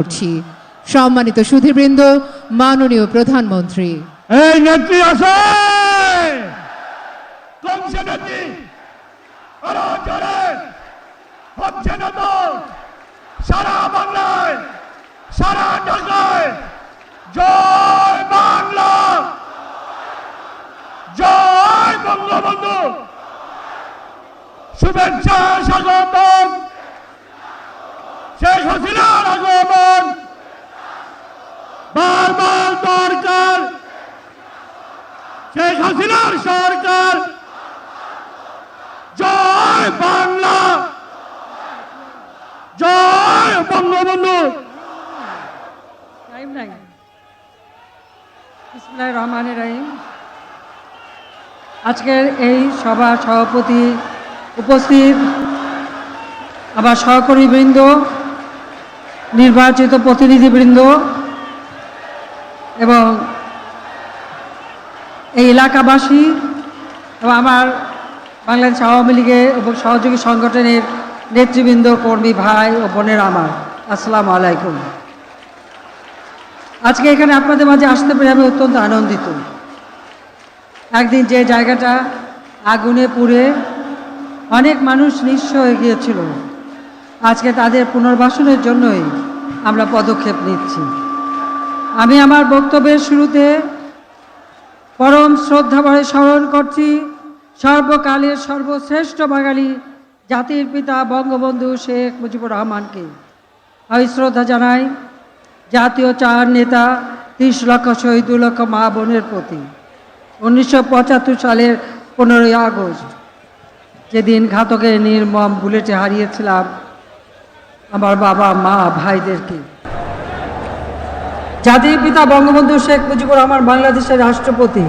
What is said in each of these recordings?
করছি। সম্মানিত সুধীবৃন্দ, মাননীয় প্রধানমন্ত্রী, এই নেত্রী আছে কমছে নেত্রী আরো জোরে হচ্ছে না তো সারা বাংলায় সারা ঢাকায় জয় বাংলা জয় বঙ্গবন্ধু শুভেচ্ছা স্বাগতম শেখ হাসিনার আগমন বারবার দরকার শেখ হাসিনার সরকার জয় বাংলা জয় বঙ্গবন্ধু। টাইম নাই। বিসমিল্লাহির রহমানির রহিম। আজকের এই সভা সভাপতি উপস্থিত আমার সহকর্মীবৃন্দ, নির্বাচিত প্রতিনিধিবৃন্দ এবং এই এলাকাবাসী এবং আমার বাংলাদেশ আওয়ামী লীগের এবং সহযোগী সংগঠনের নেতৃবৃন্দ, কর্মী ভাই ও বোনেরা আমার, আসসালামু আলাইকুম। আজকে এখানে আপনাদের মাঝে আসতে পেরে আমি অত্যন্ত আনন্দিত। একদিন যে জায়গাটা আগুনে পুড়ে অনেক মানুষ নিঃস্ব হয়ে গিয়েছিল, আজকে তাদের পুনর্বাসনের জন্যই আমরা পদক্ষেপ নিচ্ছি। আমি আমার বক্তব্যের শুরুতে পরম শ্রদ্ধাভরে স্মরণ করছি সর্বকালের সর্বশ্রেষ্ঠ বাঙালি জাতির পিতা বঙ্গবন্ধু শেখ মুজিবুর রহমানকে। আমি শ্রদ্ধা জানাই জাতীয় চার নেতা 30 লক্ষ শহীদ, 2 লক্ষ মা বোনের প্রতি। 1975 সালের 15ই আগস্ট যেদিন ঘাতকের নির্মম বুলেটে হারিয়েছিলাম আমার বাবা মা ভাইদেরকে। জাতির পিতা বঙ্গবন্ধু শেখ মুজিবুর রহমান বাংলাদেশের রাষ্ট্রপতি,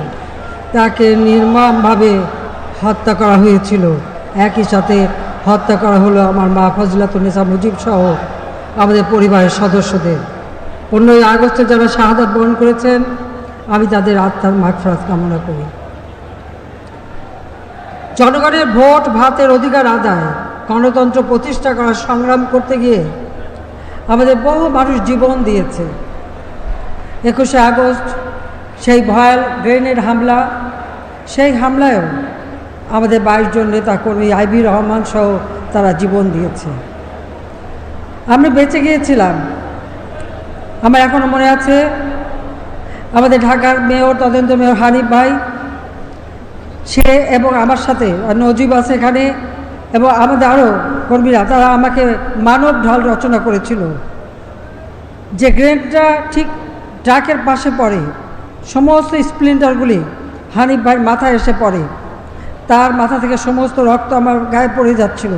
তাকে নির্মমভাবে হত্যা করা হয়েছিল। একই সাথে হত্যা করা হলো আমার মা ফজিলাতুন্নেসা মুজিব সহ আমাদের পরিবারের সদস্যদের। 15ই আগস্টে যারা শাহাদাত বরণ করেছেন, আমি তাদের আত্মার মাগফিরাত কামনা করি। জনগণের ভোট ভাতের অধিকার আদায়, গণতন্ত্র প্রতিষ্ঠা করার সংগ্রাম করতে গিয়ে আমাদের বহু মানুষ জীবন দিয়েছে। 21শে আগস্ট সেই ভয়াল গ্রেনেড হামলা, সেই হামলায়ও আমাদের 22 জন নেতাকর্মী, আইবি রহমান সহ তারা জীবন দিয়েছে। আমরা বেঁচে গিয়েছিলাম। আমার এখনও মনে আছে আমাদের ঢাকার মেয়র, তদন্ত মেয়র হানিফ ভাই, সে এবং আমার সাথে নজিব আছে এখানে এবং আমাদের আরও কর্মীরা, তারা আমাকে মানব ঢাল রচনা করেছিল। যে গ্রেনেডটা ঠিক ট্রাকের পাশে পড়ে, সমস্ত স্প্লিন্টারগুলি হানিফ ভাইয়ের মাথায় এসে পড়ে। তার মাথা থেকে সমস্ত রক্ত আমার গায়ে পড়ে যাচ্ছিল,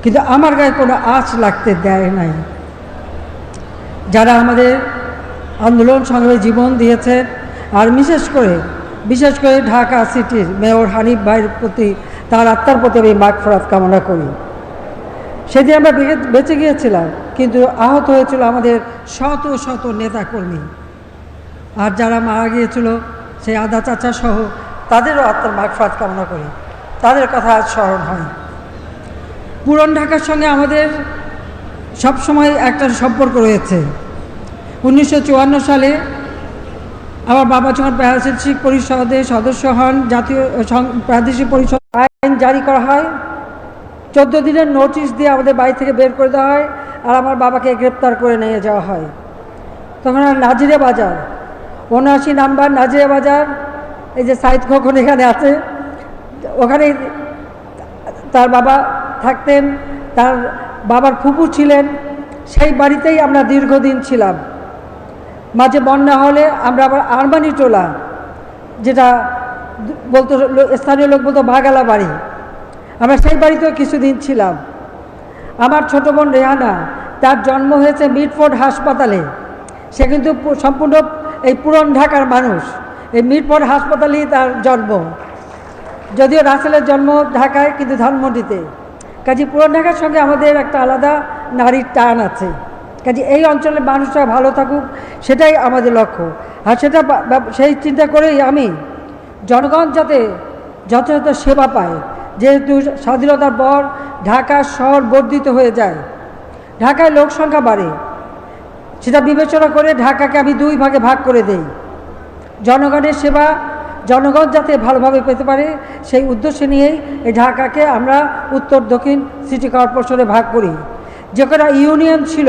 কিন্তু আমার গায়ে কোনো আঁচ লাগতে দেয় নাই। যারা আমাদের আন্দোলন সংগ্রামে জীবন দিয়েছে, আর বিশেষ করে ঢাকা সিটির মেয়র হানিফ ভাইয়ের প্রতি, তার আত্মার প্রতি আমি মাগফিরাত কামনা করি। সেদিন আমরা বেঁচে গিয়েছিলাম, কিন্তু আহত হয়েছিল আমাদের শত শত নেতাকর্মী। আর যারা মারা গিয়েছিল, সেই আদা চাচা সহ, তাদেরও আত্মার মাগফিরাত কামনা করি। তাদের কথা আজ স্মরণ হয়। পুরান ঢাকার সঙ্গে আমাদের সবসময় একটা সম্পর্ক রয়েছে। 1954 সালে আমার বাবা যখন প্রাদেশিক পরিষদের সদস্য হন, জাতীয় প্রাদেশিক পরিষদ আইন জারি করা হয়, 14 দিনের নোটিশ দিয়ে আমাদের বাড়ি থেকে বের করে দেওয়া হয়, আর আমার বাবাকে গ্রেপ্তার করে নিয়ে যাওয়া হয়। তখন আর নাজিরা বাজার 79 নাম্বার নাজিরা বাজার, এই যে সাইদ খোকন এখানে আছে, ওখানে তার বাবা থাকতেন, তার বাবার ফুপু ছিলেন। সেই বাড়িতেই আমরা দীর্ঘদিন ছিলাম। মাঝে বন্যা হলে আমরা আবার আরমানি টোলা, যেটা বলতো স্থানীয় লোক বলতো ভাগালা বাড়ি, আমরা সেই বাড়িতেও কিছুদিন ছিলাম। আমার ছোট বোন রেহানা, তার জন্ম হয়েছে মিটফোর্ড হাসপাতালে। সে কিন্তু সম্পূর্ণ এই পুরান ঢাকার মানুষ, এই মিটফোর্ড হাসপাতালেই তার জন্ম। যদিও রাসেলের জন্ম ঢাকায়, কিন্তু ধানমন্ডিতে। কাজে পুরান ঢাকার সঙ্গে আমাদের একটা আলাদা নারীর টান আছে। কাজে এই অঞ্চলের মানুষরা ভালো থাকুক, সেটাই আমাদের লক্ষ্য। আর সেই চিন্তা করেই আমি জনগণ যাতে যথাযথ সেবা পায়, যেহেতু স্বাধীনতার পর ঢাকা শহর বর্ধিত হয়ে যায়, ঢাকায় লোক সংখ্যা বাড়ে, সেটা বিবেচনা করে ঢাকাকে আমি দুই ভাগে ভাগ করে দেই। জনগণের সেবা জনগণ যাতে ভালোভাবে পেতে পারে সেই উদ্দেশ্য নিয়েই এই ঢাকাকে আমরা উত্তর দক্ষিণ সিটি কর্পোরেশনে ভাগ করি। যে কটা ইউনিয়ন ছিল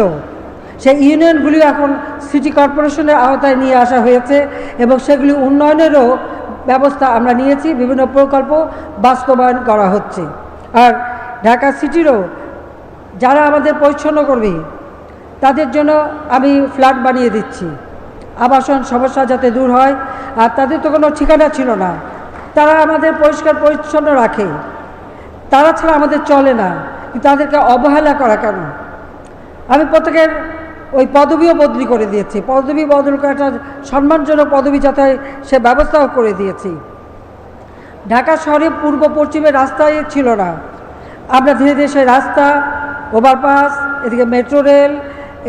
সেই ইউনিয়নগুলি এখন সিটি কর্পোরেশনের আওতায় নিয়ে আসা হয়েছে এবং সেগুলি উন্নয়নেরও ব্যবস্থা আমরা নিয়েছি, বিভিন্ন প্রকল্প বাস্তবায়ন করা হচ্ছে। আর ঢাকা সিটিরও যারা আমাদের পরিচ্ছন্ন করবে তাদের জন্য আমি ফ্ল্যাট বানিয়ে দিচ্ছি, আবাসন সমস্যা যাতে দূর হয়। আর তাদের তো কোনো ঠিকানা ছিল না, তারা আমাদের পরিষ্কার পরিচ্ছন্ন রাখে, তারা ছাড়া আমাদের চলে না, কিন্তু তাদেরকে অবহেলা করা কেন? আমি প্রত্যেকের ওই পদবিও বদলি করে দিয়েছি, পদবি বদল করে একটা সম্মানজনক পদবি যাতে সে ব্যবস্থাও করে দিয়েছি। ঢাকা শহরে পূর্ব পশ্চিমের রাস্তায় ছিল না, আমরা ধীরে ধীরে সেই রাস্তা, ওভারপাস, এদিকে মেট্রো রেল,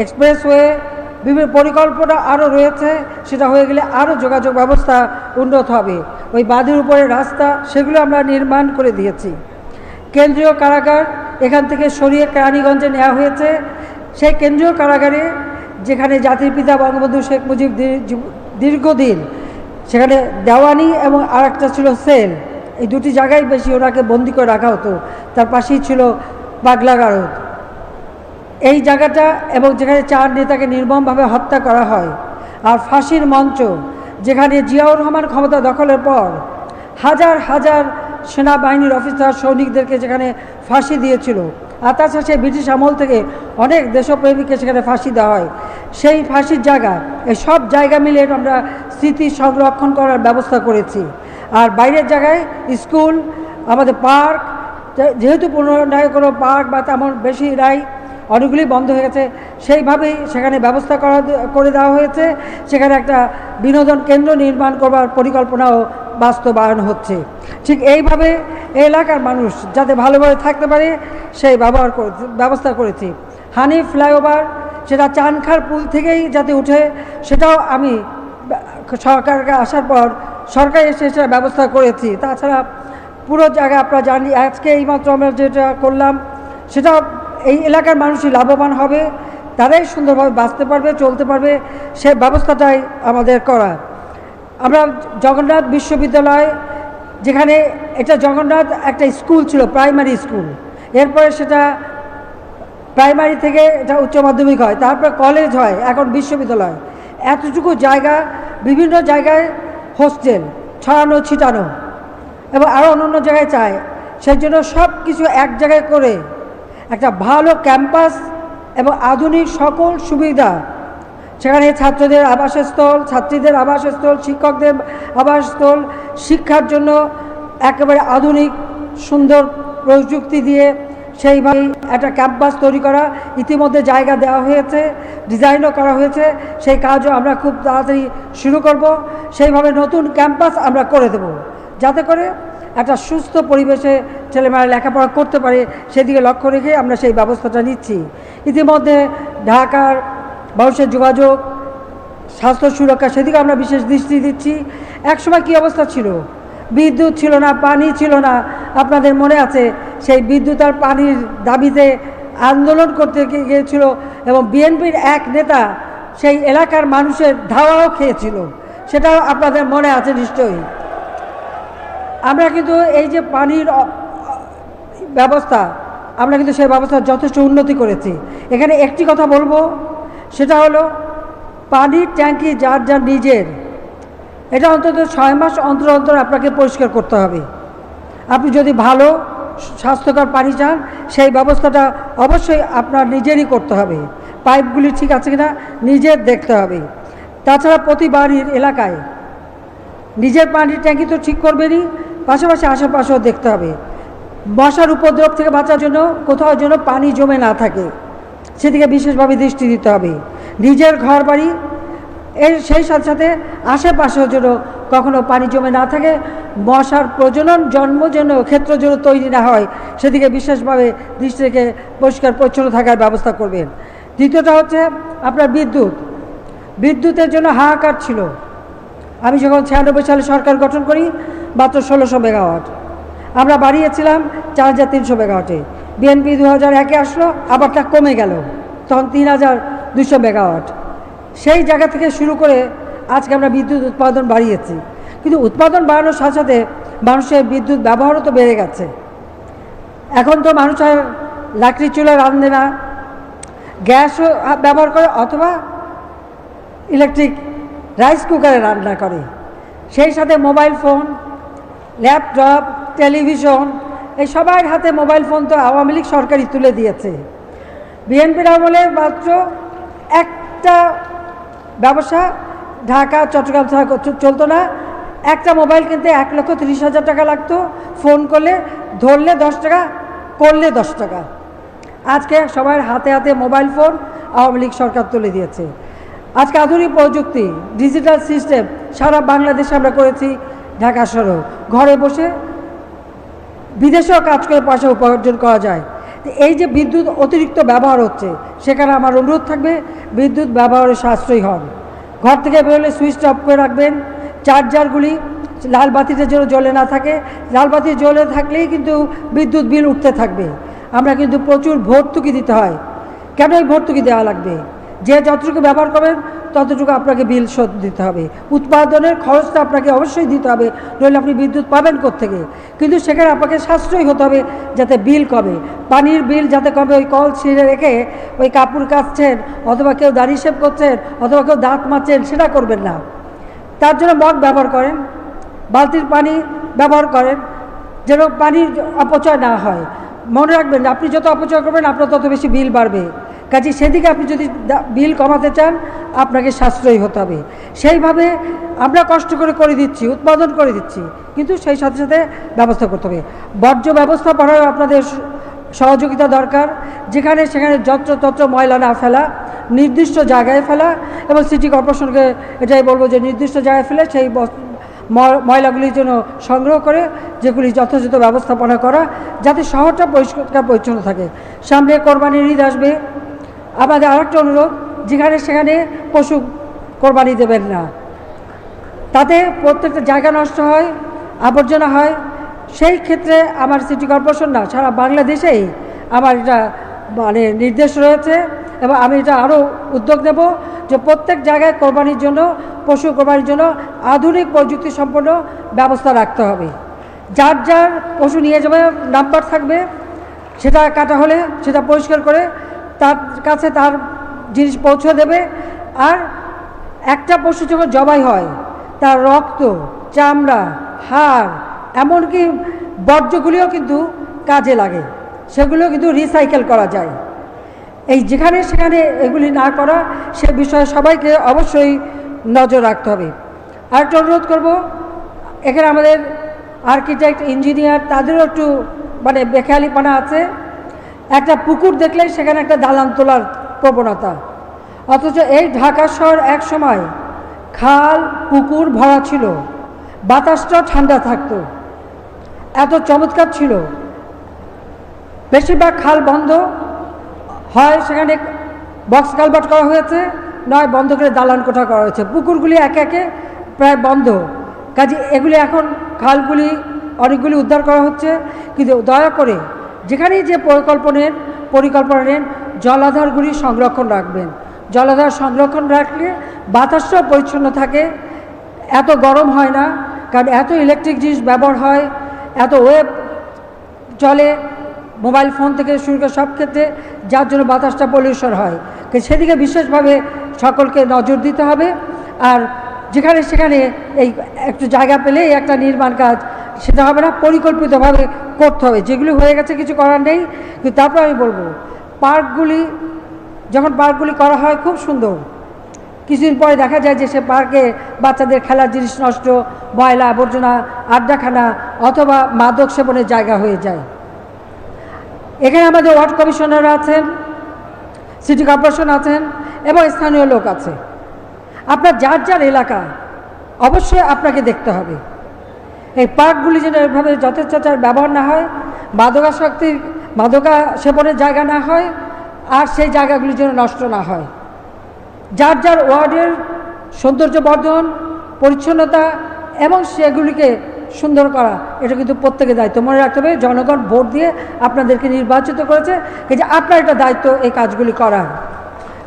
এক্সপ্রেসওয়ে, বিভিন্ন পরিকল্পনা আরও রয়েছে। সেটা হয়ে গেলে আরও যোগাযোগ ব্যবস্থা উন্নত হবে। ওই বাঁধের উপরে রাস্তা সেগুলো আমরা নির্মাণ করে দিয়েছি। কেন্দ্রীয় কারাগার এখান থেকে সরিয়ে কেরানীগঞ্জে নেওয়া হয়েছে। সেই কেন্দ্রীয় কারাগারে যেখানে জাতির পিতা বঙ্গবন্ধু শেখ মুজিব দীর্ঘদিন সেখানে দেওয়ানি এবং আরেকটা ছিল সেল, এই দুটি জায়গায় বেশি ওনাকে বন্দি করে রাখা হতো। তার পাশেই ছিল পাগলাগারদ। এই জায়গাটা এবং যেখানে 4 নেতাকে নির্মমভাবে হত্যা করা হয়, আর ফাঁসির মঞ্চ যেখানে জিয়াউর রহমান ক্ষমতা দখলের পর হাজার হাজার সেনাবাহিনীর অফিসার সৈনিকদেরকে যেখানে ফাঁসি দিয়েছিল, আর তাছাড়া সেই ব্রিটিশ আমল থেকে অনেক দেশপ্রেমীকে সেখানে ফাঁসি দেওয়া হয়। সেই ফাঁসির জায়গা, এই সব জায়গা মিলে আমরা স্মৃতি সংরক্ষণ করার ব্যবস্থা করেছি। আর বাইরের জায়গায় স্কুল, আমাদের পার্ক, যেহেতু পুনরায় কোনো পার্ক বা তেমন বেশি নাই, অনেকগুলি বন্ধ হয়ে গেছে, সেইভাবেই সেখানে ব্যবস্থা করে দেওয়া হয়েছে। সেখানে একটা বিনোদন কেন্দ্র নির্মাণ করবার পরিকল্পনাও বাস্তবায়ন হচ্ছে। ঠিক এইভাবে এই এলাকার মানুষ যাতে ভালোভাবে থাকতে পারে সেই ব্যবস্থা করেছি। হানিফ ফ্লাইওভার সেটা চানখার পুল থেকেই যাতে উঠে, সেটাও আমি সরকারকে আসার পর সরকার এসে সেটা ব্যবস্থা করেছি। তাছাড়া পুরো জায়গা আপনারা জানি, আজকে এইমাত্র আমরা যেটা করলাম সেটা এই এলাকার মানুষই লাভবান হবে, তারাই সুন্দরভাবে বাঁচতে পারবে, চলতে পারবে, সে ব্যবস্থাটাই আমাদের করা। আমরা জগন্নাথ বিশ্ববিদ্যালয়, যেখানে এটা জগন্নাথ একটা স্কুল ছিল, প্রাইমারি স্কুল, এরপরে সেটা প্রাইমারি থেকে এটা উচ্চ মাধ্যমিক হয়, তারপরে কলেজ হয়, এখন বিশ্ববিদ্যালয়। এতটুকু জায়গা, বিভিন্ন জায়গায় হোস্টেল ছড়ানো ছিটানো এবং আরও অন্য জায়গায় চায়, সেই জন্য সব কিছু এক জায়গায় করে একটা ভালো ক্যাম্পাস এবং আধুনিক সকল সুবিধা, সেখানে ছাত্রদের আবাসস্থল, ছাত্রীদের আবাসস্থল, শিক্ষকদের আবাসস্থল, শিক্ষার জন্য একেবারে আধুনিক সুন্দর প্রযুক্তি দিয়ে সেইভাবেই একটা ক্যাম্পাস তৈরি করা। ইতিমধ্যে জায়গা দেওয়া হয়েছে, ডিজাইনও করা হয়েছে, সেই কাজও আমরা খুব তাড়াতাড়ি শুরু করব। সেইভাবে নতুন ক্যাম্পাস আমরা করে দেব, যাতে করে একটা সুস্থ পরিবেশে ছেলেমেয়েরা লেখাপড়া করতে পারে, সেদিকে লক্ষ্য রেখে আমরা সেই ব্যবস্থাটা নিচ্ছি। ইতিমধ্যে ঢাকার মানুষের যোগাযোগ, স্বাস্থ্য সুরক্ষা, সেদিকে আমরা বিশেষ দৃষ্টি দিচ্ছি। একসময় কী অবস্থা ছিল, বিদ্যুৎ ছিল না, পানি ছিল না, আপনাদের মনে আছে সেই বিদ্যুৎ আর পানির দাবিতে আন্দোলন করতে গিয়েছিল এবং বিএনপির এক নেতা সেই এলাকার মানুষের ধাওয়াও খেয়েছিল, সেটাও আপনাদের মনে আছে নিশ্চয়ই। আমরা কিন্তু এই যে পানির ব্যবস্থা, আমরা কিন্তু সেই ব্যবস্থা যথেষ্ট উন্নতি করেছি। এখানে একটি কথা বলবো, সেটা হলো পানির ট্যাঙ্কি যার যার নিজের, এটা অন্তত 6 মাস অন্তর অন্তর আপনাকে পরিষ্কার করতে হবে। আপনি যদি ভালো স্বাস্থ্যকর পানি চান, সেই ব্যবস্থাটা অবশ্যই আপনার নিজেরই করতে হবে। পাইপগুলি ঠিক আছে কিনা নিজের দেখতে হবে। তাছাড়া প্রতি বাড়ির এলাকায় নিজের পানির ট্যাঙ্কি তো ঠিক করবেনই, পাশাপাশি আশেপাশেও দেখতে হবে। মশার উপদ্রব থেকে বাঁচার জন্য কোথাও যেন পানি জমে না থাকে, সেদিকে বিশেষভাবে দৃষ্টি দিতে হবে। নিজের ঘর বাড়ি এর সেই সাথে সাথে আশেপাশেও যেন কখনো পানি জমে না থাকে, মশার প্রজনন জন্ম যেন ক্ষেত্র যেন তৈরি না হয়, সেদিকে বিশেষভাবে দৃষ্টি রেখে পরিষ্কার পরিচ্ছন্ন থাকার ব্যবস্থা করবেন। দ্বিতীয়টা হচ্ছে আপনার বিদ্যুতের জন্য হাহাকার ছিল। আমি যখন 96 সালে সরকার গঠন করি, মাত্র 1600 মেগাওয়াট, আমরা বাড়িয়েছিলাম 4300 মেগাওয়াটে। বিএনপি 2001-এ আসলো, আবার তা কমে গেল, তখন 3200 মেগাওয়াট। সেই জায়গা থেকে শুরু করে আজকে আমরা বিদ্যুৎ উৎপাদন বাড়িয়েছি, কিন্তু উৎপাদন বাড়ানোর সাথে সাথে মানুষের বিদ্যুৎ ব্যবহারও তো বেড়ে গেছে। এখন তো মানুষ আর লাকড়ি চুলা রাঁধে না, গ্যাসও ব্যবহার করে অথবা ইলেকট্রিক রাইস কুকারে রান্না করে। সেই সাথে মোবাইল ফোন, ল্যাপটপ, টেলিভিশন, এই সবার হাতে মোবাইল ফোন তো আওয়ামী লীগ সরকারই তুলে দিয়েছে। বিএনপির আমলে মাত্র একটা ব্যবসা ঢাকা চট্টগ্রাম ছাড়া চলতো না। একটা মোবাইল কিনতে 1,30,000 টাকা লাগতো, ফোন করলে ধরলে 10 টাকা, করলে 10 টাকা। আজকে সবার হাতে হাতে মোবাইল ফোন আওয়ামী লীগ সরকার তুলে দিয়েছে। আজকে আধুনিক প্রযুক্তি, ডিজিটাল সিস্টেম সারা বাংলাদেশে আমরা করেছি। ঢাকা শহরে ঘরে বসে বিদেশেও কাজ করে পয়সা উপার্জন করা যায়। এই যে বিদ্যুৎ অতিরিক্ত ব্যবহার হচ্ছে, সেখানে আমার অনুরোধ থাকবে বিদ্যুৎ ব্যবহারে সাশ্রয়ী হন। ঘর থেকে বেরোলে সুইচটা অফ করে রাখবেন। চার্জারগুলি লাল বাতিতে যেন জ্বলে না থাকে, লাল বাতি জ্বলে থাকলেই কিন্তু বিদ্যুৎ বিল উঠতে থাকবে। আমরা কিন্তু প্রচুর ভর্তুকি দিতে হয়। কেন এই ভর্তুকি দেওয়া লাগবে? যে যতটুকু ব্যবহার করবেন ততটুকু আপনাকে বিল শোধ দিতে হবে। উৎপাদনের খরচটা আপনাকে অবশ্যই দিতে হবে, নইলে আপনি বিদ্যুৎ পাবেন কোত্থেকে? কিন্তু সেখানে আপনাকে সাশ্রয়ী হতে হবে যাতে বিল কমে। পানির বিল যাতে কমে, ওই কল ছিঁড়ে রেখে ওই কাপড় কাচছেন অথবা কেউ দাড়ি শেভ করছেন অথবা কেউ দাঁত মাজছেন, সেটা করবেন না। তার জন্য মগ ব্যবহার করেন, বালতির পানি ব্যবহার করেন, যেন পানির অপচয় না হয়। মনে রাখবেন আপনি যত অপচয় করবেন আপনার তত বেশি বিল বাড়বে। কাজে সেদিকে আপনি যদি বিল কমাতে চান আপনাকে সাশ্রয়ী হতে হবে। সেইভাবে আমরা কষ্ট করে দিচ্ছি, উৎপাদন করে দিচ্ছি, কিন্তু সেই সাথে সাথে ব্যবস্থা করতে হবে। বর্জ্য ব্যবস্থাপনায় আপনাদের সহযোগিতা দরকার। যেখানে সেখানে যত্রতত্র ময়লা না ফেলা, নির্দিষ্ট জায়গায় ফেলা, এবং সিটি কর্পোরেশনকে এটাই বলবো যে নির্দিষ্ট জায়গায় ফেলে সেই ময়লাগুলির জন্য সংগ্রহ করে যেগুলি যথাযথ ব্যবস্থাপনা করা, যাতে শহরটা পরিষ্কার পরিচ্ছন্ন থাকে। সামনে কোরবানির ঈদ আসবে, আমাদের আরেকটা অনুরোধ, যেখানে সেখানে পশু কোরবানি দেবেন না। তাতে প্রত্যেকটা জায়গা নষ্ট হয়, আবর্জনা হয়। সেই ক্ষেত্রে আমার সিটি কর্পোরেশন না, সারা বাংলাদেশেই আমার এটা মানে নির্দেশ রয়েছে, এবং আমি এটা আরও উদ্যোগ নেব যে প্রত্যেক জায়গায় কোরবানির জন্য, পশু কোরবানির জন্য আধুনিক প্রযুক্তি সম্পন্ন ব্যবস্থা রাখতে হবে। যার যার পশু নিয়ে যাবে নাম্বার থাকবে, সেটা কাটা হলে সেটা পরিষ্কার করে তার কাছে তার জিনিস পৌঁছে দেবে। আর একটা পশু যখন জবাই হয় তার রক্ত, চামড়া, হাড়, এমনকি বর্জ্যগুলিও কিন্তু কাজে লাগে, সেগুলো কিন্তু রিসাইকেল করা যায়। এই যেখানে সেখানে এগুলি না করা, সে বিষয়ে সবাইকে অবশ্যই নজর রাখতে হবে। আরেকটা অনুরোধ করব, এখানে আমাদের আর্কিটেক্ট, ইঞ্জিনিয়ার, তাদেরও একটু মানে বেখেয়ালিপনা আছে। একটা পুকুর দেখলে সেখানে একটা দালান তোলার প্রবণতা, অথচ এই ঢাকা শহর এক সময় খাল পুকুর ভরা ছিল, বাতাসটাও ঠান্ডা থাকতো, এত চমৎকার ছিল। বেশিরভাগ খাল বন্ধ হয়, সেখানে বক্স কালভার্ট করা হয়েছে, নয় বন্ধ করে দালান কোঠা করা হয়েছে। পুকুরগুলি একে একে প্রায় বন্ধ। কাজে এগুলি এখন খালগুলি অনেকগুলি উদ্ধার করা হচ্ছে, কিন্তু দয়া করে যেখানেই যে পরিকল্পনা নেন জলাধারগুলি সংরক্ষণ রাখবেন। জলাধার সংরক্ষণ রাখলে বাতাসটাও পরিচ্ছন্ন থাকে, এত গরম হয় না, কারণ এত ইলেকট্রিক জিনিস ব্যবহার হয়, এত ওয়েব চলে মোবাইল ফোন থেকে শুরু করে সব ক্ষেত্রে, যার জন্য বাতাসটা পলিউশন হয়। সেদিকে বিশেষভাবে সকলকে নজর দিতে হবে। আর যেখানে সেখানে এই একটু জায়গা পেলে একটা নির্মাণ কাজ সেটা হবে না, পরিকল্পিতভাবে করতে হবে। যেগুলি হয়ে গেছে কিছু করার নেই, কিন্তু তারপর আমি বলবো পার্কগুলি করা হয় খুব সুন্দর, কিছুদিন পরে দেখা যায় যে সে পার্কে বাচ্চাদের খেলার জিনিস নষ্ট, ময়লা আবর্জনা, আড্ডাখানা অথবা মাদক সেবনের জায়গা হয়ে যায়। এখানে আমাদের ওয়ার্ড কমিশনার আছেন, সিটি কর্পোরেশন আছেন এবং স্থানীয় লোক আছে। আপনার যার যার এলাকা অবশ্যই আপনাকে দেখতে হবে এই পার্কগুলি যেন এভাবে যথেচ্ছাচার ব্যবহার না হয়, মাদকা সেবনের জায়গা না হয়, আর সেই জায়গাগুলি যেন নষ্ট না হয়। যার যার ওয়ার্ডের সৌন্দর্য বর্ধন, পরিচ্ছন্নতা এবং সেগুলিকে সুন্দর করা, এটা কিন্তু প্রত্যেকের দায়িত্ব। মনে রাখতে হবে জনগণ ভোট দিয়ে আপনাদেরকে নির্বাচিত করেছে, যে আপনার এটা দায়িত্ব এই কাজগুলি করার।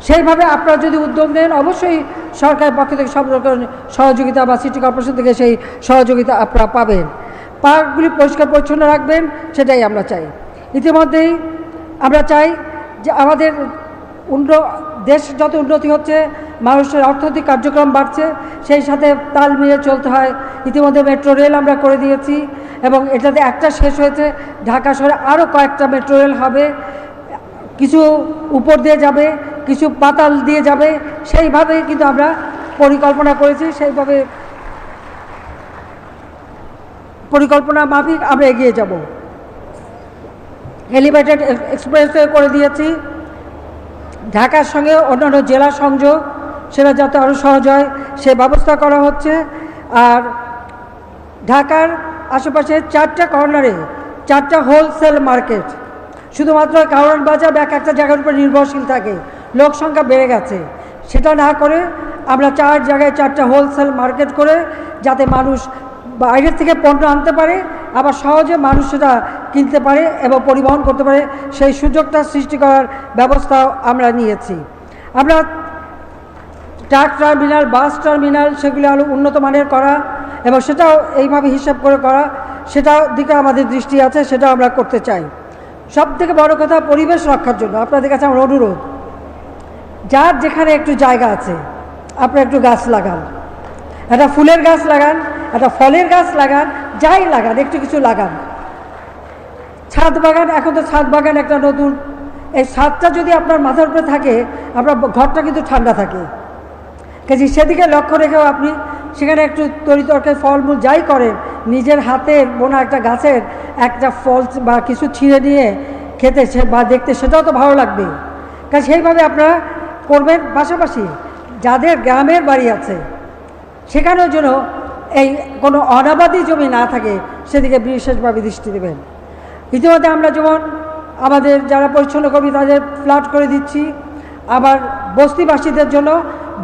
সেইভাবে আপনারা যদি উদ্যোগ নেন অবশ্যই সরকারের পক্ষ থেকে সব রকম সহযোগিতা বা সিটি কর্পোরেশন থেকে সেই সহযোগিতা আপনারা পাবেন। পার্কগুলি পরিষ্কার পরিচ্ছন্ন রাখবেন, সেটাই আমরা চাই। ইতিমধ্যেই আমরা চাই যে আমাদের দেশ যত উন্নতি হচ্ছে, মানুষের অর্থনৈতিক কার্যক্রম বাড়ছে, সেই সাথে তাল মিলিয়ে চলতে হয়। ইতিমধ্যে মেট্রো রেল আমরা করে দিয়েছি এবং এটাতে একটা শেষ হয়েছে, ঢাকা শহরে আরও কয়েকটা মেট্রো রেল হবে, কিছু উপর দিয়ে যাবে, কিছু পাতাল দিয়ে যাবে, সেইভাবে কিন্তু আমরা পরিকল্পনা করেছি, সেইভাবে পরিকল্পনা মাফিক আমরা এগিয়ে যাব। এলিভেটেড এক্সপ্রেসওয়ে করে দিয়েছি, ঢাকার সঙ্গে অন্যান্য জেলা সংযোগ সেটা যাতে আরও সহজ হয় সে ব্যবস্থা করা হচ্ছে। আর ঢাকার আশেপাশে 4টা কর্নারে 4টা হোলসেল মার্কেট, শুধুমাত্র কারওয়ান বাজার বা একটা জায়গার উপর নির্ভরশীল থাকে, লোক সংখ্যা বেড়ে গেছে, সেটা না করে আমরা 4 জায়গায় 4টা হোলসেল মার্কেট করে যাতে মানুষ বাইরের থেকে পণ্য আনতে পারে, আবার সহজে মানুষ সেটা কিনতে পারে এবং পরিবহন করতে পারে, সেই সুযোগটা সৃষ্টি করার ব্যবস্থাও আমরা নিয়েছি। আমরা ট্রাক টার্মিনাল, বাস টার্মিনাল সেগুলি আরও উন্নত মানের করা এবং সেটাও এইভাবে হিসাব করে করা, সেটার দিকে আমাদের দৃষ্টি আছে, সেটা আমরা করতে চাই। সব থেকে বড় কথা পরিবেশ রক্ষার জন্য আপনাদের কাছে আমার অনুরোধ, যার যেখানে একটু জায়গা আছে আপনারা একটু গাছ লাগান, একটা ফুলের গাছ লাগান, একটা ফলের গাছ লাগান, যাই লাগান একটু কিছু লাগান। ছাদ বাগান, এখন তো ছাদ বাগান একটা নতুন, এই ছাদটা যদি আপনার মাথার উপরে থাকে আপনার ঘরটা কিন্তু ঠান্ডা থাকে, কাজে সেদিকে লক্ষ্য রেখেও আপনি সেখানে একটু তরিতরকারি ফলমূল যাই করেন, নিজের হাতে বোনা একটা গাছের একটা ফল বা কিছু ছিঁড়ে নিয়ে খেতে বা দেখতে সেটাও তো ভালো লাগবে। কাজে সেইভাবে আপনারা করবেন। পাশাপাশি যাদের গ্রামের বাড়ি আছে সেখানেও যেন এই কোনো অনাবাদি জমি না থাকে সেদিকে বিশেষভাবে দৃষ্টি দেবেন। ইতিমধ্যে আমরা যেমন আমাদের যারা পরিচ্ছন্ন কর্মী তাদের ফ্ল্যাট করে দিচ্ছি, আবার বস্তিবাসীদের জন্য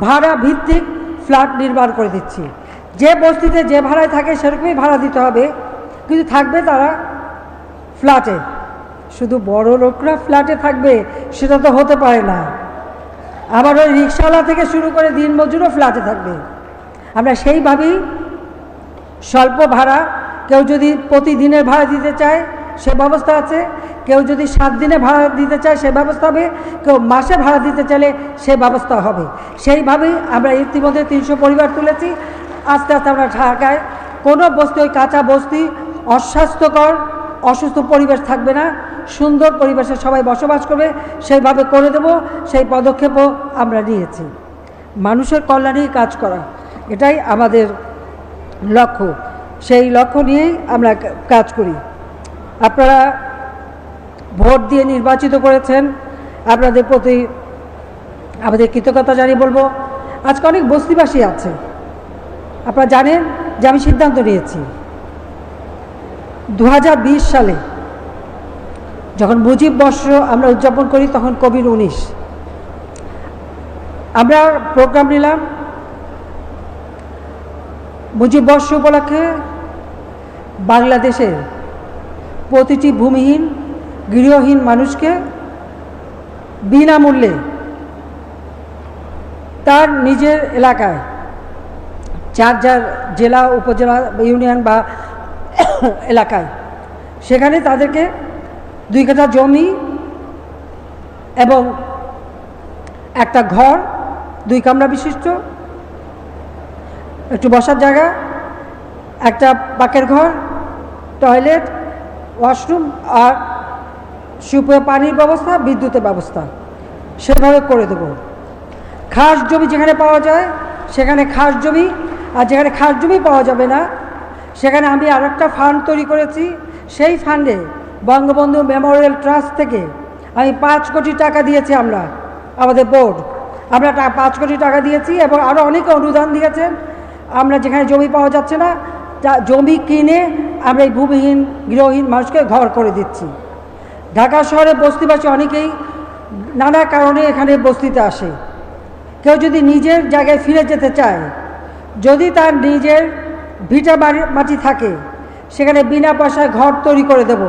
ভাড়া ভিত্তিক ফ্ল্যাট নির্মাণ করে দিচ্ছি। যে বস্তিতে যে ভাড়ায় থাকে সেরকমই ভাড়া দিতে হবে, কিন্তু থাকবে তারা ফ্ল্যাটে। শুধু বড় লোকরা ফ্ল্যাটে থাকবে সেটা তো হতে পারে না, আবার ওই রিক্সাওয়ালা থেকে শুরু করে দিনমজুরও ফ্ল্যাটে থাকবে। আমরা সেইভাবেই স্বল্প ভাড়া, কেউ যদি প্রতিদিনের ভাড়া দিতে চায় সে ব্যবস্থা আছে, কেউ যদি 7 দিনে ভাড়া দিতে চায় সে ব্যবস্থা হবে, কেউ মাসে ভাড়া দিতে চাইলে সে ব্যবস্থা হবে। সেইভাবেই আমরা ইতিমধ্যে 300 পরিবার তুলেছি। আস্তে আস্তে আমরা ঢাকায় কোনো বস্তি, ওই কাঁচা বস্তি, অস্বাস্থ্যকর অসুস্থ পরিবেশ থাকবে না, সুন্দর পরিবেশে সবাই বসবাস করবে, সেইভাবে করে দেব। সেই পদক্ষেপও আমরা নিয়েছি। মানুষের কল্যাণেই কাজ করা, এটাই আমাদের লক্ষ্য, সেই লক্ষ্য নিয়েই আমরা কাজ করি। আপনারা ভোট দিয়ে নির্বাচিত করেছেন, আপনাদের প্রতি আমাদের কৃতজ্ঞতা জানিয়ে বলবো। আজকে অনেক বস্তিবাসী আছে, আপনারা জানেন যে আমি সিদ্ধান্ত নিয়েছি 2020 সালে যখন মুজিব বর্ষ আমরা উদযাপন করি তখন কোভিড-19, আমরা প্রোগ্রাম নিলাম মুজিব বর্ষ উপলক্ষে বাংলাদেশের প্রতিটি ভূমিহীন গৃহহীন মানুষকে বিনামূল্যে তার নিজের এলাকায়, যার যার জেলা, উপজেলা, ইউনিয়ন বা এলাকায়, সেখানে তাদেরকে 2 কাঠা জমি এবং একটা ঘর, 2 কামরা বিশিষ্ট, একটু বসার জায়গা, একটা পাকের ঘর, টয়লেট, ওয়াশরুম আর সুপেয় পানির ব্যবস্থা, বিদ্যুতের ব্যবস্থা সেভাবে করে দেব। খাস জমি যেখানে পাওয়া যায় সেখানে খাস জমি, আর যেখানে খাস জমি পাওয়া যাবে না সেখানে আমি আরেকটা ফান্ড তৈরি করেছি। সেই ফান্ডে বঙ্গবন্ধু মেমোরিয়াল ট্রাস্ট থেকে আমি 5 কোটি টাকা দিয়েছি। আমরা আমাদের বোর্ড আমরা 5 কোটি টাকা দিয়েছি এবং আরও অনেকে অনুদান দিয়েছেন। আমরা যেখানে জমি পাওয়া যাচ্ছে না জমি কিনে আমরা এই ভূমিহীন গৃহহীন মানুষকে ঘর করে দিচ্ছি। ঢাকা শহরে বস্তিবাসী অনেকেই নানা কারণে এখানে বস্তিতে আসে। কেউ যদি নিজের জায়গায় ফিরে যেতে চায়, যদি তার নিজের ভিটা মাটি থাকে সেখানে বিনা পয়সায় ঘর তৈরি করে দেব,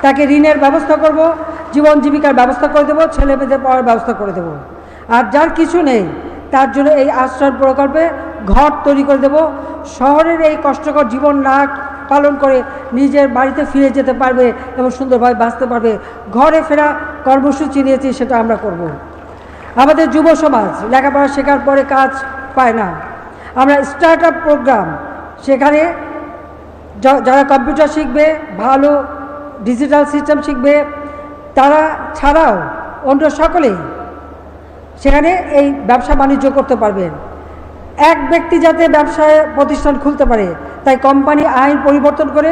তাকে ঋণের ব্যবস্থা করব, জীবন জীবিকার ব্যবস্থা করে দেব, ছেলে মেয়েদের পড়ার ব্যবস্থা করে দেব। আর যার কিছু নেই তার জন্য এই আশ্রয় প্রকল্পে ঘর তৈরি করে দেব। শহরের এই কষ্টকর জীবন না পালন করে নিজের বাড়িতে ফিরে যেতে পারবে এবং সুন্দরভাবে বাঁচতে পারবে। ঘরে ফেরা কর্মসূচি নিয়েছি, সেটা আমরা করব। আমাদের যুব সমাজ লেখাপড়া শেখার পরে কাজ পায় না। আমরা স্টার্ট আপ প্রোগ্রাম, সেখানে যারা কম্পিউটার শিখবে, ভালো ডিজিটাল সিস্টেম শিখবে, তারা ছাড়াও অন্য সকলেই সেখানে এই ব্যবসা বাণিজ্য করতে পারবেন। এক ব্যক্তি যাতে ব্যবসায় প্রতিষ্ঠান খুলতে পারে, তাই কোম্পানি আইন পরিবর্তন করে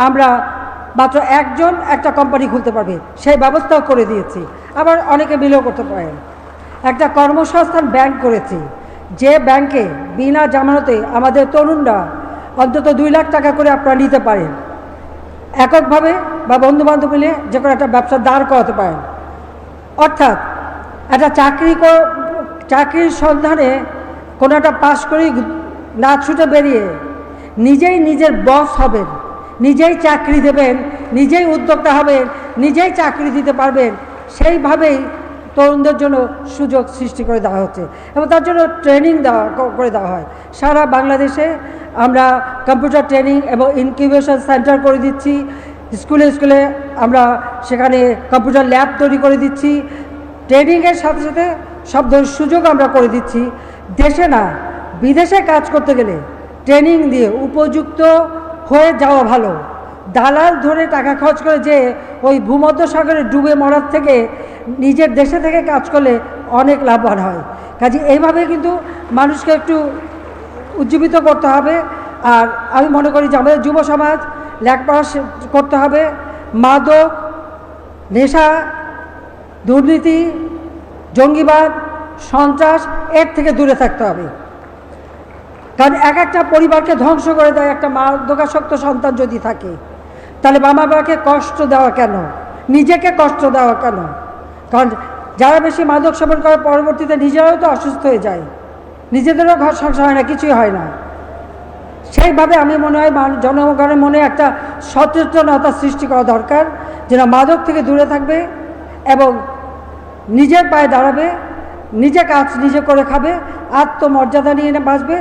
আমরা মাত্র একজন একটা কোম্পানি খুলতে পারবে সেই ব্যবস্থাও করে দিয়েছি। আবার অনেকে মিলেও করতে পারেন। একটা কর্মসংস্থান ব্যাংক করেছি, যে ব্যাংকে বিনা জামানতে আমাদের তরুণরা অন্তত 2 লাখ টাকা করে আপনারা নিতে পারেন। এককভাবে বা বন্ধুবান্ধব মিলে যে কোনো একটা ব্যবসা দাঁড় করাতে পারেন। অর্থাৎ একটা চাকরির সন্ধানে কোনো একটা পাশ করেই না ছুটে বেরিয়ে নিজেই নিজের বস হবেন, নিজেই চাকরি দেবেন, নিজেই উদ্যোক্তা হবেন, নিজেই চাকরি দিতে পারবেন, সেইভাবেই তরুণদের জন্য সুযোগ সৃষ্টি করে দেওয়া হচ্ছে এবং তার জন্য ট্রেনিং করে দেওয়া হয়। সারা বাংলাদেশে আমরা কম্পিউটার ট্রেনিং এবং ইনকিউবেশন সেন্টার করে দিচ্ছি। স্কুলে স্কুলে আমরা সেখানে কম্পিউটার ল্যাব তৈরি করে দিচ্ছি। ট্রেনিংয়ের সাথে সাথে সব ধরনের সুযোগ আমরা করে দিচ্ছি। দেশে না বিদেশে কাজ করতে গেলে ট্রেনিং দিয়ে উপযুক্ত হয়ে যাওয়া ভালো। দালাল ধরে টাকা খরচ করে যে ওই ভূমধ্যসাগরে ডুবে মরার থেকে নিজের দেশে থেকে কাজ করলে অনেক লাভবান হয়। কাজে এইভাবে কিন্তু মানুষকে একটু উজ্জীবিত করতে হবে। আর আমি মনে করি যে আমাদের যুব সমাজ লেখাপড়া করতে হবে, মাদক, নেশা, দুর্নীতি, জঙ্গিবাদ, সন্ত্রাস এর থেকে দূরে থাকতে হবে। কারণ এক একটা পরিবারকে ধ্বংস করে দেয় একটা মাদকাসক্ত সন্তান যদি থাকে, তাহলে বাবা মাকে কষ্ট দেওয়া কেন, নিজেকে কষ্ট দেওয়া কেন? কারণ যারা বেশি মাদক সেবন করে পরবর্তীতে নিজেরাও তো অসুস্থ হয়ে যায়, নিজেদেরও ঘর সংসার হয় না, কিছুই হয় না। সেইভাবে আমি মনে হয় জনগণের মনে একটা সচেতনতা সৃষ্টি করা দরকার, যেটা মাদক থেকে দূরে থাকবে এবং নিজের পায়ে দাঁড়াবে, নিজে কাজ নিজে করে খাবে, আত্মমর্যাদা নিয়ে বাঁচবে,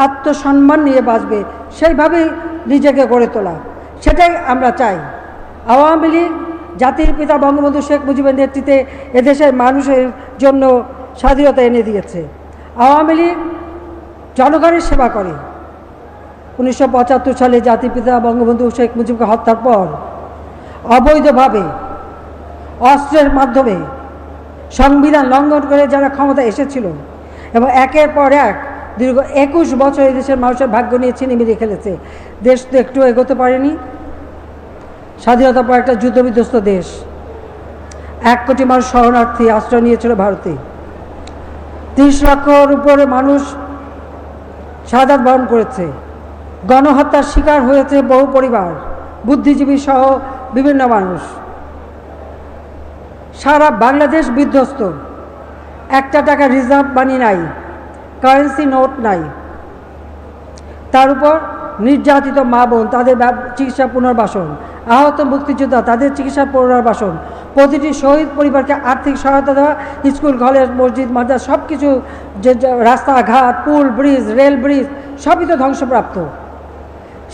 আত্মসম্মান নিয়ে বাঁচবে, সেইভাবেই নিজেকে গড়ে তোলা, সেটাই আমরা চাই। আওয়ামী লীগ জাতির পিতা বঙ্গবন্ধু শেখ মুজিবের নেতৃত্বে এদেশের মানুষের জন্য স্বাধীনতা এনে দিয়েছে। আওয়ামী লীগ জনগণের সেবা করে। 1975 সালে জাতির পিতা বঙ্গবন্ধু শেখ মুজিবকে হত্যার পর অবৈধভাবে অস্ত্রের মাধ্যমে সংবিধান লঙ্ঘন করে যারা ক্ষমতা এসেছিল এবং একের পর এক দীর্ঘ 21 বছর এই দেশের মানুষের ভাগ্য নিয়ে ছিনিমিনি খেলেছে। দেশ তো একটু এগোতে পারেনি। স্বাধীনতার পর একটা যুদ্ধবিধ্বস্ত দেশ, 1 কোটি মানুষ শরণার্থী আশ্রয় নিয়েছিল ভারতে। 30 লক্ষর উপরে মানুষ শাহাদাত বরণ করেছে। গণহত্যার শিকার হয়েছে বহু পরিবার, বুদ্ধিজীবী সহ বিভিন্ন মানুষ। সারা বাংলাদেশ বিধ্বস্ত। 1 টাকা রিজার্ভ মানি নাই, কারেন্সি নোট নাই। তার উপর নির্যাতিত মা বোন, তাদের চিকিৎসা পুনর্বাসন, আহত মুক্তিযোদ্ধা, তাদের চিকিৎসা পুনর্বাসন, প্রতিটি শহীদ পরিবারকে আর্থিক সহায়তা দেওয়া, স্কুল, কলেজ, মসজিদ, মাদ্রাসা সব কিছু, যে রাস্তাঘাট, পুল, ব্রিজ, রেল ব্রিজ সবই তো ধ্বংসপ্রাপ্ত।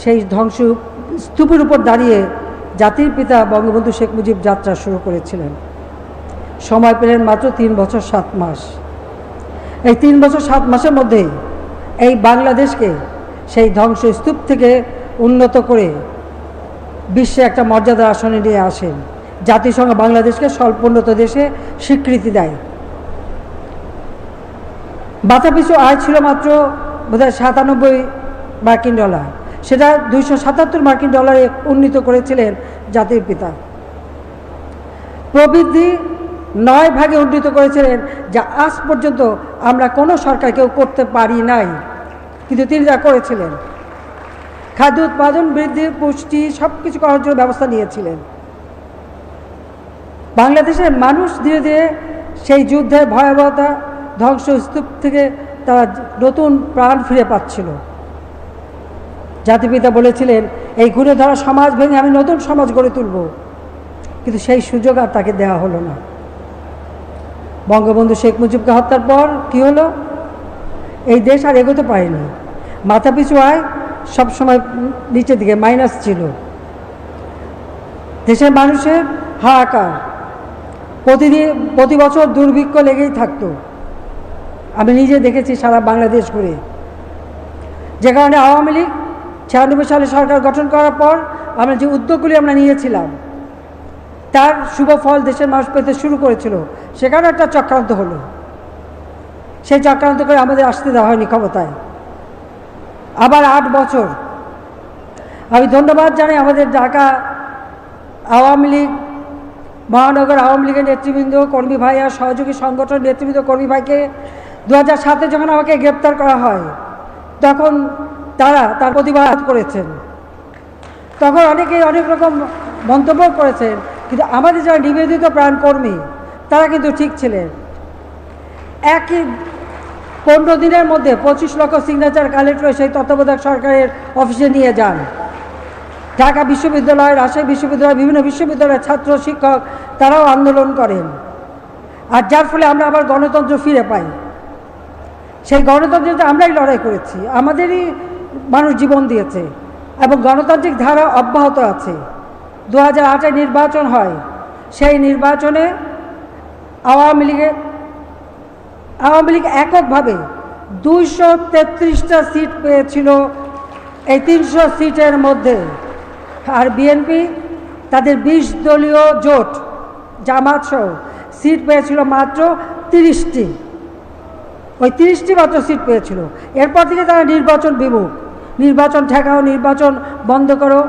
সেই ধ্বংস স্তূপের উপর দাঁড়িয়ে জাতির পিতা বঙ্গবন্ধু শেখ মুজিব যাত্রা শুরু করেছিলেন। সময় পেলেন মাত্র 3 বছর 7 মাস। এই 3 বছর 7 মাসের মধ্যেই এই বাংলাদেশকে সেই ধ্বংসস্তূপ থেকে উন্নত করে বিশ্বে একটা মর্যাদার আসনে নিয়ে আসেন। জাতিসংঘ বাংলাদেশকে স্বল্পোন্নত দেশে স্বীকৃতি দেয়। বাতাপিছু আয় ছিল মাত্র বোধহয় 97 মার্কিন ডলার, সেটা 277 মার্কিন ডলারে উন্নীত করেছিলেন জাতির পিতা। প্রবৃদ্ধি 9 ভাগে উন্নীত করেছিলেন, যা আজ পর্যন্ত আমরা কোনো সরকার কেউ করতে পারি নাই, কিন্তু তিনি যা করেছিলেন। খাদ্য উৎপাদন বৃদ্ধি, পুষ্টি সব কিছু করার জন্য ব্যবস্থা নিয়েছিলেন। বাংলাদেশের মানুষ ধীরে ধীরে সেই যুদ্ধের ভয়াবহতা, ধ্বংসস্তূপ থেকে তারা নতুন প্রাণ ফিরে পাচ্ছিল। জাতিপিতা বলেছিলেন, এই ঘুরে ধরা সমাজ ভেঙে আমি নতুন সমাজ গড়ে তুলব, কিন্তু সেই সুযোগ আর তাকে দেওয়া হলো না। বঙ্গবন্ধু শেখ মুজিবকে হত্যার পর কি হলো? এই দেশ আর এগোতে পারেনি, মাথাপিছু আয় সবসময় নিচের দিকে মাইনাস ছিল, দেশের মানুষের হাহাকার, প্রতি বছর দুর্ভিক্ষ লেগেই থাকতো। আমি নিজে দেখেছি সারা বাংলাদেশ ঘুরে, যে কারণে আওয়ামী লীগ 96 সালে সরকার গঠন করার পর আমরা যে উদ্যোগগুলি আমরা নিয়েছিলাম তার শুভ ফল দেশের মানুষ পেতে শুরু করেছিল। সেখানে একটা চক্রান্ত হলো, সেই চক্রান্ত করে আমাদের আসতে দেওয়া হয়নি ক্ষমতায়। আবার 8 বছর আমি ধন্যবাদ জানাই আমাদের ঢাকা আওয়ামী লীগ, মহানগর আওয়ামী লীগের নেতৃবৃন্দ, কর্মী ভাই আর সহযোগী সংগঠন নেতৃবৃন্দ কর্মী ভাইকে 2007-এ যখন আমাকে গ্রেপ্তার করা হয় তখন তারা তার প্রতিবাদ করেছেন। তখন অনেকেই অনেক রকম মন্তব্য করেছেন, কিন্তু আমাদের যারা নিবেদিত প্রাণ কর্মী তারা কিন্তু ঠিক ছিলেন। একই 15 দিনের মধ্যে 25 লক্ষ সিগনেচার কালেক্ট করে সেই তত্ত্বাবধায়ক সরকারের অফিসে নিয়ে যান। ঢাকা বিশ্ববিদ্যালয়, রাজশাহী বিশ্ববিদ্যালয়, বিভিন্ন বিশ্ববিদ্যালয়ের ছাত্র শিক্ষক তারাও আন্দোলন করেন, আর যার ফলে আমরা আবার গণতন্ত্র ফিরে পাই। সেই গণতন্ত্রে আমরাই লড়াই করেছি, আমাদেরই মানুষ জীবন দিয়েছে এবং গণতান্ত্রিক ধারা অব্যাহত আছে। 2008-এ নির্বাচন হয়, সেই নির্বাচনে আওয়ামী লীগ এককভাবে 233টা সিট পেয়েছিল এই 300 সিটের মধ্যে, আর বিএনপি তাদের 20 দলীয় জোট জামাত সহ সিট পেয়েছিল মাত্র 30টি। ওই 30টি মাত্র সিট পেয়েছিল। এরপর থেকে তারা নির্বাচন বিমুখ, নির্বাচন ঠেকাও, নির্বাচন বন্ধ করো।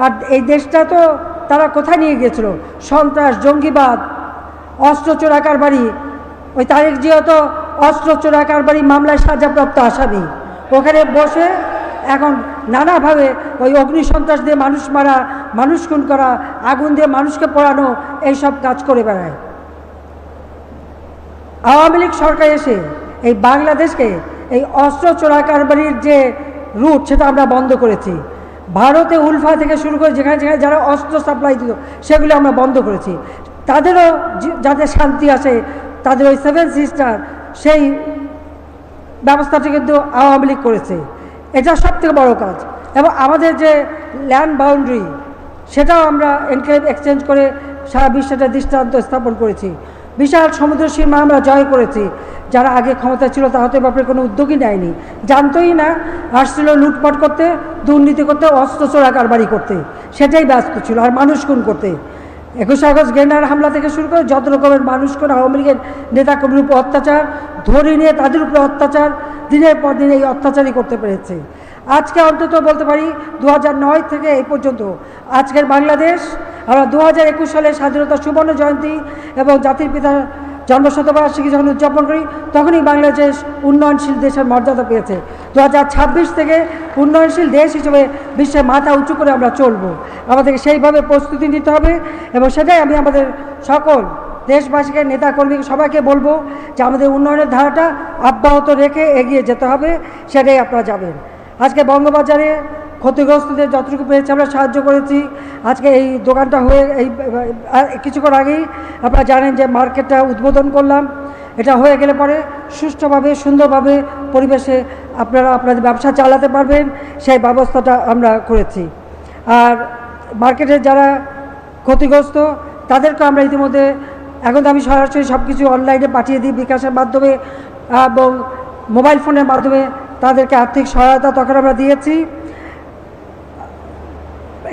আর এই দেশটা তো তারা কোথায় নিয়ে গিয়েছিল? সন্ত্রাস, জঙ্গিবাদ, অস্ত্র চোরা কারবারি। ওই তারেক জিয়া তো অস্ত্র চোরা কারবারি মামলায় সাজাপ্রাপ্ত আসামি, ওখানে বসে এখন নানাভাবে ওই অগ্নি সন্ত্রাস দিয়ে মানুষ মারা, মানুষ খুন করা, আগুন দিয়ে মানুষকে পোড়ানো, এইসব কাজ করে বেড়ায়। আওয়ামী লীগ সরকার এসে এই বাংলাদেশকে এই অস্ত্র চোরা কারবারির যে রুট সেটা আমরা বন্ধ করেছি। ভারতে উলফা থেকে শুরু করে যেখানে যেখানে যারা অস্ত্র সাপ্লাই দিত সেগুলো আমরা বন্ধ করেছি। তাদেরও যাতে শান্তি আসে, তাদের ওই 7 সিস্টার সেই ব্যবস্থাটা কিন্তু আওয়ামী লীগ করেছে। এটা সবথেকে বড় কাজ। এবং আমাদের যে ল্যান্ড বাউন্ডারি সেটাও আমরা এনক্লেভ এক্সচেঞ্জ করে সারা বিশ্বের দৃষ্টান্ত স্থাপন করেছি। বিশাল সমুদ্র সীমা আমরা জয় করেছি। যারা আগে ক্ষমতা ছিল তারা তো ব্যাপারে কোনো উদ্যোগই নেয়নি, জানতোই না, আসছিল লুটপাট করতে, দুর্নীতি করতে, অস্ত্র চোরা কারবারি করতে, সেটাই ব্যস্ত ছিল, আর মানুষ খুন করতে। 21 আগস্ট গ্রেনেড হামলা থেকে শুরু করে যত রকমের মানুষ খুন, আওয়ামী লীগের নেতাকর্মীর উপর অত্যাচার, ধরে নিয়ে তাদের উপরে অত্যাচার, দিনের পর দিন এই অত্যাচারই করতে পেরেছে। আজকে অন্তত বলতে পারি 2009 থেকে এই পর্যন্ত আজকের বাংলাদেশ, আমরা 2021 সালে স্বাধীনতা সুবর্ণ জয়ন্তী এবং জাতির পিতার জন্মশতবার্ষিকী যখন উদযাপন করি তখনই বাংলাদেশ উন্নয়নশীল দেশের মর্যাদা পেয়েছে। 2026 থেকে উন্নয়নশীল দেশ হিসেবে বিশ্বে মাথা উঁচু করে আমরা চলব। আমাদেরকে সেইভাবে প্রস্তুতি নিতে হবে এবং সেটাই আমি আমাদের সকল দেশবাসীকে, নেতাকর্মী সবাইকে বলবো যে আমাদের উন্নয়নের ধারাটা অব্যাহত রেখে এগিয়ে যেতে হবে, সেটাই আপনারা যাবেন। আজকে বঙ্গবাজারে ক্ষতিগ্রস্তদের যতটুকু পেরেছি আমরা সাহায্য করেছি। আজকে এই দোকানটা হয়ে এই কিছুক্ষণ আগেই আপনারা জানেন যে মার্কেটটা উদ্বোধন করলাম। এটা হয়ে গেলে পরে সুষ্ঠুভাবে, সুন্দরভাবে পরিবেশে আপনারা আপনাদের ব্যবসা চালাতে পারবেন, সেই ব্যবস্থাটা আমরা করেছি। আর মার্কেটের যারা ক্ষতিগ্রস্ত তাদেরকে আমরা ইতিমধ্যে, এখন তো আমি সরাসরি সব কিছু অনলাইনে পাঠিয়ে দিই বিকাশের মাধ্যমে এবং মোবাইল ফোনের মাধ্যমে তাদেরকে আর্থিক সহায়তা তখন আমরা দিয়েছি।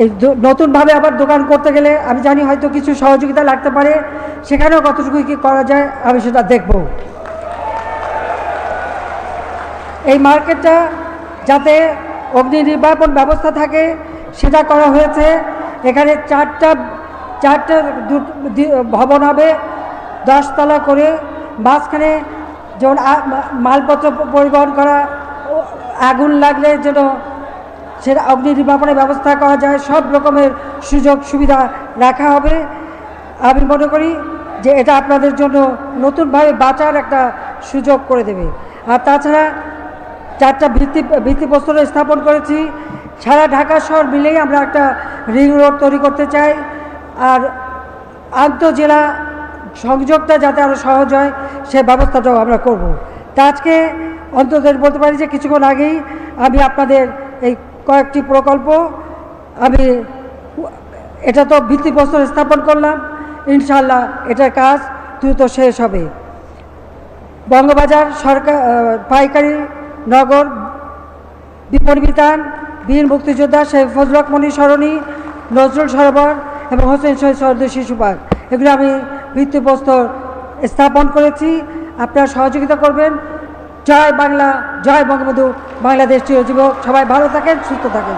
এই নতুনভাবে আবার দোকান করতে গেলে আমি জানি হয়তো কিছু সহযোগিতা লাগতে পারে, সেখানেও কতটুকু কী করা যায় আমি সেটা দেখব। এই মার্কেটটা যাতে অগ্নি নির্বাপন ব্যবস্থা থাকে সেটা করা হয়েছে। এখানে চারটা ভবন হবে, 10 তলা করে। মাঝখানে যেমন মালপত্র পরিবহন করা, আগুন লাগলে যেন সেটা অগ্নি নির্বাপনের ব্যবস্থা করা যায়, সব রকমের সুযোগ সুবিধা রাখা হবে। আমি মনে করি যে এটা আপনাদের জন্য নতুনভাবে বাঁচার একটা সুযোগ করে দেবে। আর তাছাড়া 4টা ভিত্তিপ্রস্তর স্থাপন করেছি। সারা ঢাকা শহর মিলেই আমরা একটা রিং রোড তৈরি করতে চাই। আর আন্তঃজেলা সংযোগটা যাতে আরও সহজ হয় সে ব্যবস্থাটাও আমরা করব। তা আজকে অন্তত বলতে পারি যে কিছুক্ষণ আগেই আমি আপনাদের এই কয়েকটি প্রকল্প আমি এটা তো ভিত্তিপ্রস্তর স্থাপন করলাম, ইনশাআল্লাহ এটার কাজ দ্রুত শেষ হবে। বঙ্গবাজার সরকার পাইকারি নগর বিপণী বিতান, বীর মুক্তিযোদ্ধা শেখ ফজলুল হক মনি সরণি, নজরুল সরোবর এবং হোসেন শহীদ সরোদয় শিশু পার্ক, এগুলো আমি ভিত্তিপ্রস্তর স্থাপন করেছি। আপনারা সহযোগিতা করবেন। জয় বাংলা, জয় বঙ্গবন্ধু, বাংলাদেশ চিরজীবক। সবাই ভালো থাকেন, সুস্থ থাকেন।